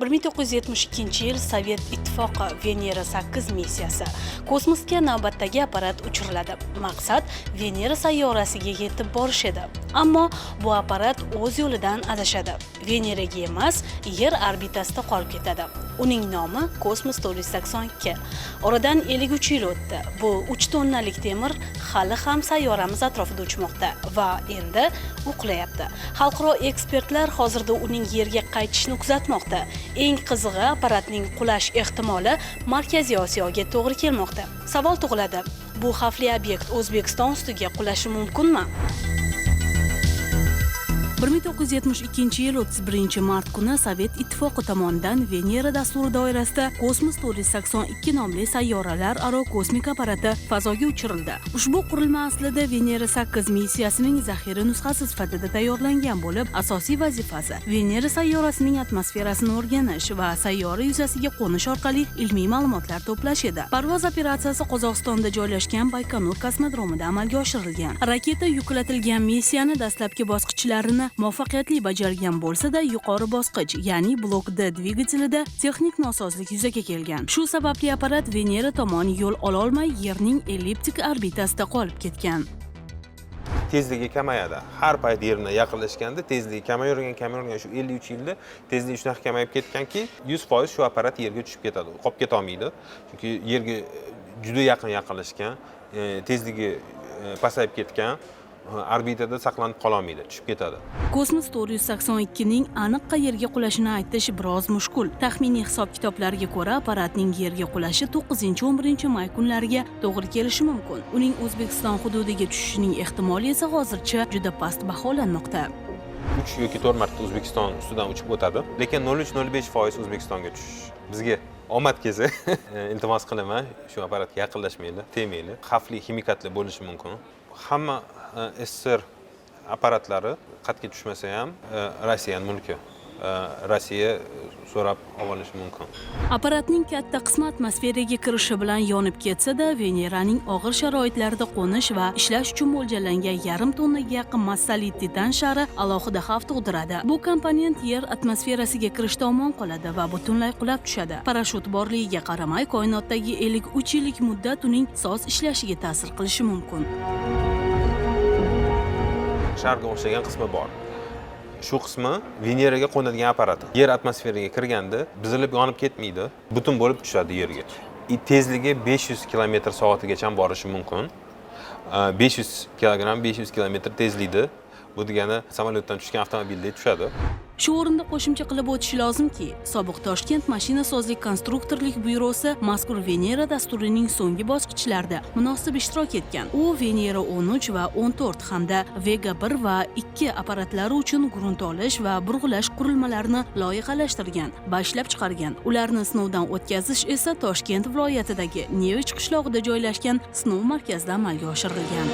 1972-yil Sovet Ittifoqi Venera 8 missiyasi. Kosmosga navbatdagi apparat uchiriladi. Maqsad Venera sayyorasiga yetib borish edi. Ammo bu apparat o'z yo'lidan adashadi. Veneraga emas, Yer orbitasida qolib ketadi. Uning nomi Kosmos 482. Oradan 53 yil o'tdi. Bu 3 tonnalik temir hali ham sayyoramiz atrofida uchmoqda va endi uxlayapti. Xalqaro ekspertlar hozirda uning Yerga qaytishini kuzatmoqda. Eng qizig'i, apparatning qulash ehtimoli Markaziy Osiyoga to'g'ri kelmoqda. Savol tug'iladi: bu xavfli obyekt O'zbekiston ustiga qulashi mumkinmi? 1972-yil 31-mart kuni Sovet Ittifoqi tomonidan Venera dasturi doirasida Kosmos 482 nomli sayyoralararo kosmik apparati fazoga uchirildi. Ushbu qurilma aslida Venera 8 missiyasining zaxira nusxasi sifatida tayyorlangan bo'lib, asosiy vazifasi Venera sayyorasining atmosferasini o'rganish va sayyora yuzasiga qo'nish orqali ilmiy ma'lumotlar to'plash edi. Parvoz operatsiyasi Qozog'istonda joylashgan Baykonur kosmodromida amalga oshirilgan. Raketa yuklatilgan missiyani dastlabki bosqichlarini muvaffaqiyatli bajargan bo'lsa-da, yuqori bosqich, ya'ni blok D dvigatelida texnik nosozlik yuzaga kelgan. Shu sababli apparat Venera tomon yo'l ola olmay Yerning elliptik orbitasida qolib ketgan. Tezligi kamayadi. Har payt Yerga yaqinlashganda tezligi kamayavergan shu 53 yilda tezligi shunaqa kamayib ketganki, 100% shu apparat Yerga tushib ketadi. Qolib keta olmaydi. Chunki Yerga juda yaqinlashgan, tezligi pasayib ketgan, orbitada saqlanib qololmaydi, tushib ketadi. Kosmos 482 ning aniq qayerga qulashini aytish biroz mushkul. Taxminiy hisob-kitoblarga ko'ra, apparatning Yerga qulashi 9-11 may kunlariga to'g'ri kelishi mumkin. Uning O'zbekiston hududiga tushishining ehtimoli esa hozircha juda past baholanmoqda. 3 yoki 4 marta O'zbekiston ustidan uchib o'tadi, lekin 0,03-0,5% O'zbekistonga tushish. Bizga omad kelsa, iltimos qilaman, shu apparatga yaqinlashmaylik, tegmaylik. Xavfli ximikatlar bo'lishi mumkin. Hamma SSR apparatlari qatga tushmasa ham Rossiya mulki. Rossiya so'rab olishi mumkin. Apparatning katta qismi atmosferaga kirishi bilan yonib ketsa-da, Veneraning og'ir sharoitlarda qo'nish va ishlash uchun mo'ljallangan yarim tonnaga yaqin massali titan shari alohida xavf tug'diradi. Bu komponent Yer atmosferasiga kirishda omon qoladi va butunlay qulab tushadi. Parashyut borligiga qaramay, koinotdagi 53 yillik muddat uning soz ishlashiga ta'sir qilishi mumkin. Sharga o'xshagan qismi bor. Shu qismi Veneraga qo'nadigan apparat. Yer atmosferaga kirganda buzilib yonib ketmaydi, butun bo'lib tushadi Yerga. Tezligi 500 km/soatgacha borishi mumkin. 500 kg, 500 km tezlikda. Bu degani samolyotdan tushgan avtomobildek tushadi. Shu o'rinda qo'shimcha qilib o'tish lozimki, sobiq Toshkent mashinasozlik konstruktorlik byurosi mazkur Venera dasturining so'nggi bosqichlarida munosib ishtirok etgan. U Venera 13 va 14 hamda Vega 1 va 2 apparatlari uchun grunt olish va burg'ulash qurilmalarini loyihalashtirgan va ishlab chiqargan. Ularni sinovdan o'tkazish esa Toshkent viloyatidagi Nevich qishlog'ida joylashgan sinov markazida amalga oshirilgan.